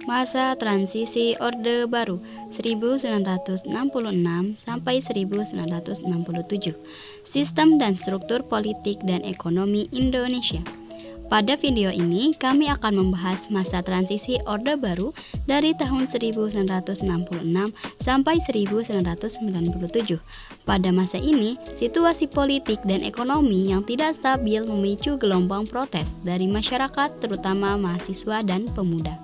Masa transisi Orde Baru 1966 sampai 1967. Sistem dan struktur politik dan ekonomi Indonesia. Pada video ini, kami akan membahas masa transisi Orde Baru dari tahun 1966 sampai 1997. Pada masa ini, situasi politik dan ekonomi yang tidak stabil memicu gelombang protes dari masyarakat, terutama mahasiswa dan pemuda.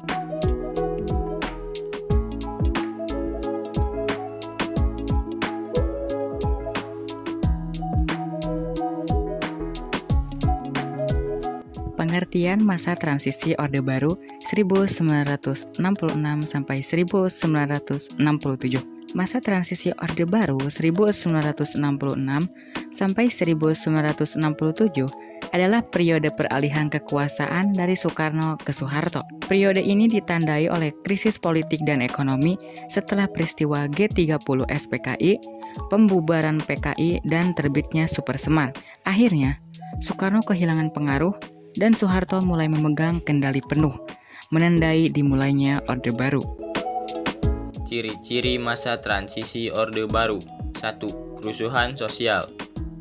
Pengertian masa transisi Orde Baru 1966 sampai 1967. Masa transisi Orde Baru 1966 sampai 1967 adalah periode peralihan kekuasaan dari Soekarno ke Soeharto. Periode ini ditandai oleh krisis politik dan ekonomi setelah peristiwa G30 SPKI, pembubaran PKI, dan terbitnya Supersemar. Akhirnya, Soekarno kehilangan pengaruh dan Soeharto mulai memegang kendali penuh, menandai dimulainya Orde Baru. Ciri-ciri masa transisi Orde Baru. 1. Kerusuhan sosial.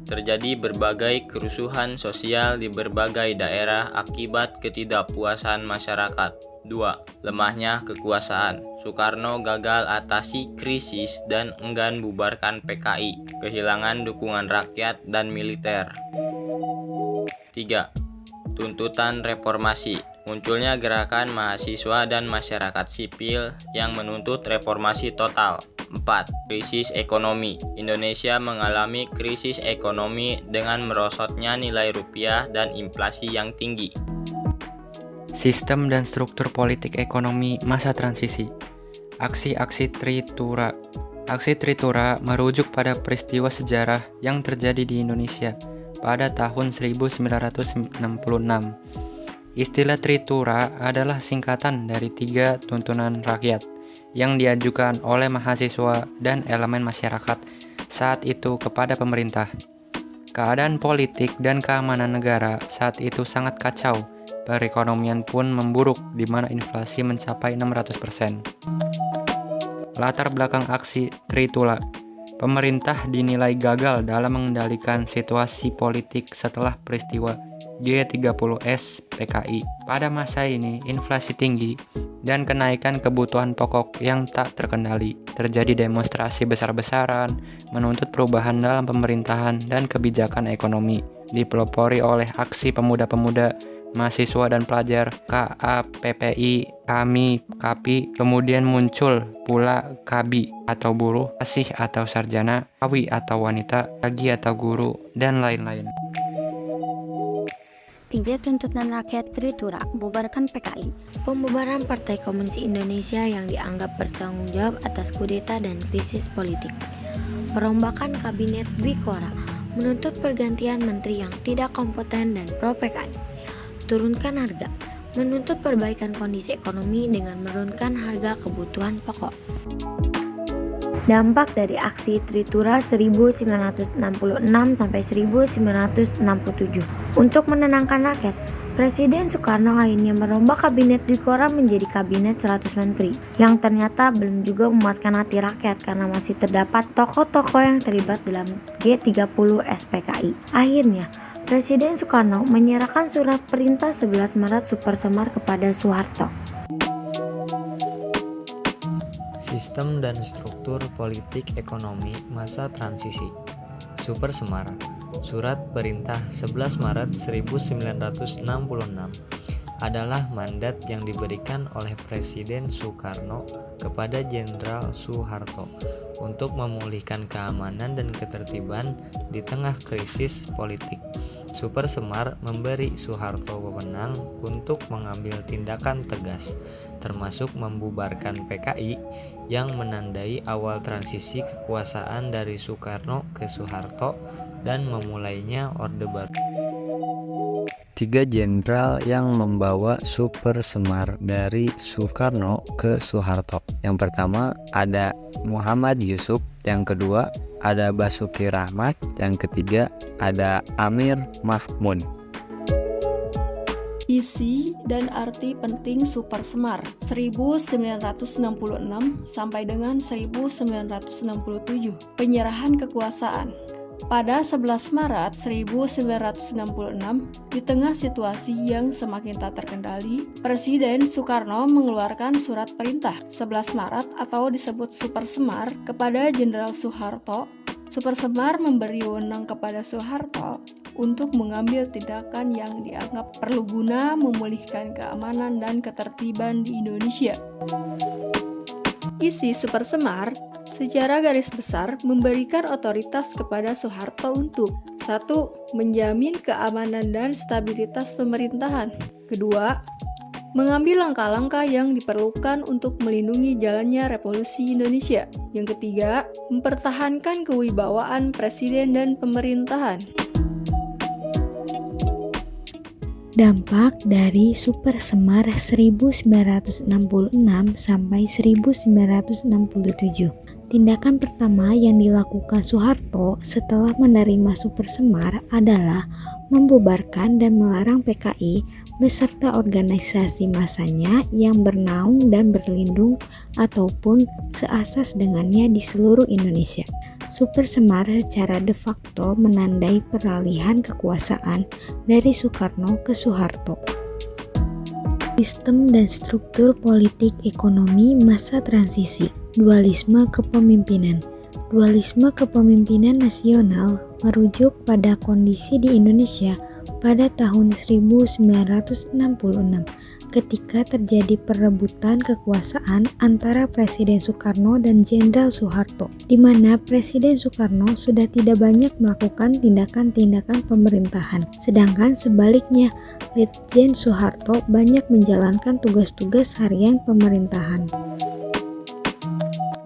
Terjadi berbagai kerusuhan sosial di berbagai daerah akibat ketidakpuasan masyarakat. 2. Lemahnya kekuasaan. Soekarno gagal atasi krisis dan enggan bubarkan PKI, kehilangan dukungan rakyat dan militer. 3. Tuntutan reformasi. Munculnya gerakan mahasiswa dan masyarakat sipil yang menuntut reformasi total. 4. Krisis ekonomi. Indonesia mengalami krisis ekonomi dengan merosotnya nilai rupiah dan inflasi yang tinggi. Sistem dan struktur politik ekonomi masa transisi. Aksi-aksi Tritura. Aksi Tritura merujuk pada peristiwa sejarah yang terjadi di Indonesia pada tahun 1966. Istilah Tritura adalah singkatan dari 3 tuntunan rakyat yang diajukan oleh mahasiswa dan elemen masyarakat saat itu kepada pemerintah. Keadaan politik dan keamanan negara saat itu sangat kacau. Perekonomian pun memburuk di mana inflasi mencapai 600%. Latar belakang aksi Tritura. Pemerintah dinilai gagal dalam mengendalikan situasi politik setelah peristiwa G30S PKI. Pada masa ini, inflasi tinggi dan kenaikan kebutuhan pokok yang tak terkendali. Terjadi demonstrasi besar-besaran, menuntut perubahan dalam pemerintahan dan kebijakan ekonomi, dipelopori oleh aksi pemuda-pemuda, mahasiswa dan pelajar, KAPPI, KAMI, KAPI, kemudian muncul pula KABI atau buruh, asih atau sarjana, kawi atau wanita, lagi atau guru, dan lain-lain. 3 tuntutan rakyat Tritura, bubarkan PKI. Pembubaran Partai Komunis Indonesia yang dianggap bertanggung jawab atas kudeta dan krisis politik. Perombakan Kabinet Dwikora, menuntut pergantian menteri yang tidak kompeten dan pro PKI. Turunkan harga, menuntut perbaikan kondisi ekonomi dengan menurunkan harga kebutuhan pokok. Dampak dari aksi Tritura 1966 sampai 1967. Untuk menenangkan rakyat, Presiden Soekarno akhirnya merombak Kabinet Dwikora menjadi Kabinet 100 Menteri, yang ternyata belum juga memuaskan hati rakyat karena masih terdapat tokoh-tokoh yang terlibat dalam G30 SPKI. Akhirnya, Presiden Soekarno menyerahkan surat perintah 11 Maret Supersemar kepada Soeharto. Sistem dan struktur politik ekonomi masa transisi. Supersemar. Surat perintah 11 Maret 1966 adalah mandat yang diberikan oleh Presiden Soekarno kepada Jenderal Soeharto untuk memulihkan keamanan dan ketertiban di tengah krisis politik. Supersemar memberi Soeharto wewenang untuk mengambil tindakan tegas, termasuk membubarkan PKI yang menandai awal transisi kekuasaan dari Soekarno ke Soeharto dan memulainya Orde Baru. 3 jenderal yang membawa Supersemar dari Soekarno ke Soeharto. Yang pertama ada Muhammad Yusuf, yang kedua ada Basuki Rahmat, yang ketiga ada Amir Mahmud. Isi dan arti penting Super Semar 1966 sampai dengan 1967. Penyerahan kekuasaan. Pada 11 Maret 1966, di tengah situasi yang semakin tak terkendali, Presiden Soekarno mengeluarkan surat perintah 11 Maret atau disebut Super Semar kepada Jenderal Soeharto. Super Semar memberi wewenang kepada Soeharto untuk mengambil tindakan yang dianggap perlu guna memulihkan keamanan dan ketertiban di Indonesia. Isi Super Semar secara garis besar memberikan otoritas kepada Soeharto untuk 1. Menjamin keamanan dan stabilitas pemerintahan. 2. Mengambil langkah-langkah yang diperlukan untuk melindungi jalannya revolusi Indonesia. Yang ketiga, mempertahankan kewibawaan presiden dan pemerintahan. Dampak dari Super Semar 1966 sampai 1967. Tindakan pertama yang dilakukan Soeharto setelah menerima Super Semar adalah membubarkan dan melarang PKI beserta organisasi masanya yang bernaung dan berlindung ataupun seasas dengannya di seluruh Indonesia. Super Semar secara de facto menandai peralihan kekuasaan dari Soekarno ke Soeharto. Sistem dan struktur politik ekonomi masa transisi. Dualisme kepemimpinan. Dualisme kepemimpinan nasional merujuk pada kondisi di Indonesia pada tahun 1966 ketika terjadi perebutan kekuasaan antara Presiden Soekarno dan Jenderal Soeharto, di mana Presiden Soekarno sudah tidak banyak melakukan tindakan-tindakan pemerintahan, sedangkan sebaliknya Letjen Soeharto banyak menjalankan tugas-tugas harian pemerintahan.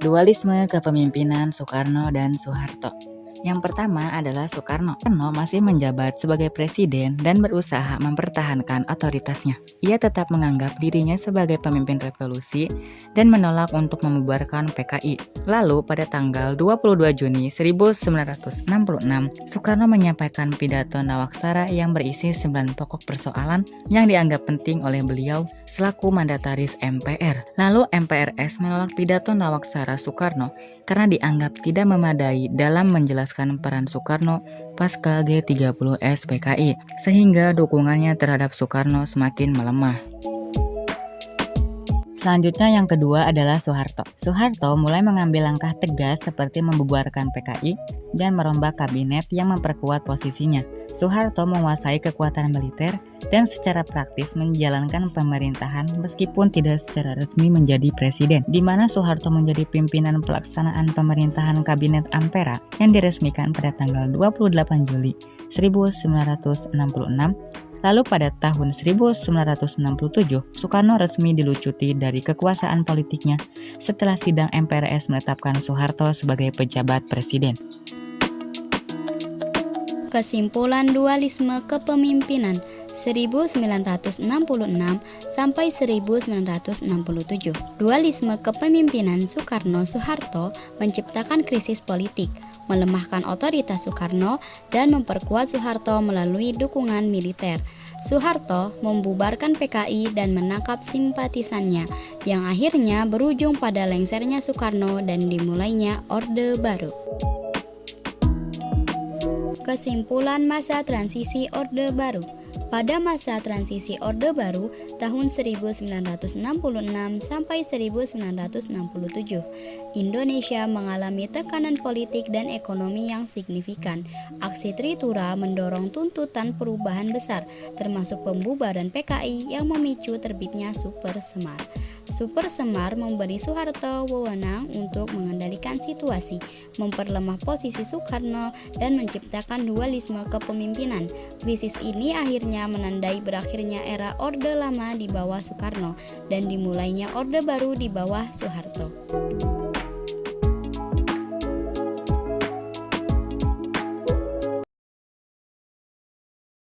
Dualisme kepemimpinan Soekarno dan Soeharto. Yang pertama adalah Soekarno. Soekarno masih menjabat sebagai presiden dan berusaha mempertahankan otoritasnya. Ia tetap menganggap dirinya sebagai pemimpin revolusi dan menolak untuk membubarkan PKI. Lalu pada tanggal 22 Juni 1966, Soekarno menyampaikan pidato Nawaksara yang berisi 9 pokok persoalan yang dianggap penting oleh beliau selaku mandataris MPR. Lalu MPRS menolak pidato Nawaksara Soekarno karena dianggap tidak memadai dalam menjelaskan peran Soekarno pasca G30S PKI, sehingga dukungannya terhadap Soekarno semakin melemah. Selanjutnya yang kedua adalah Soeharto. Soeharto mulai mengambil langkah tegas seperti membubarkan PKI dan merombak kabinet yang memperkuat posisinya. Soeharto menguasai kekuatan militer dan secara praktis menjalankan pemerintahan meskipun tidak secara resmi menjadi presiden, di mana Soeharto menjadi pimpinan pelaksanaan pemerintahan Kabinet Ampera yang diresmikan pada tanggal 28 Juli 1966. Lalu pada tahun 1967, Soekarno resmi dilucuti dari kekuasaan politiknya setelah sidang MPRS menetapkan Soeharto sebagai pejabat presiden. Kesimpulan dualisme kepemimpinan 1966 sampai 1967. Dualisme kepemimpinan Soekarno-Soeharto menciptakan krisis politik, melemahkan otoritas Soekarno, dan memperkuat Soeharto melalui dukungan militer. Soeharto membubarkan PKI dan menangkap simpatisannya, yang akhirnya berujung pada lengsernya Soekarno dan dimulainya Orde Baru. Kesimpulan masa transisi Orde Baru. Pada masa transisi Orde Baru tahun 1966 sampai 1967, Indonesia mengalami tekanan politik dan ekonomi yang signifikan. Aksi Tritura mendorong tuntutan perubahan besar, termasuk pembubaran PKI yang memicu terbitnya Super Semar. Super Semar memberi Soeharto wewenang untuk mengendalikan situasi, memperlemah posisi Soekarno, dan menciptakan dualisme kepemimpinan. Krisis ini akhirnya menandai berakhirnya era Orde Lama di bawah Soekarno dan dimulainya Orde Baru di bawah Soeharto.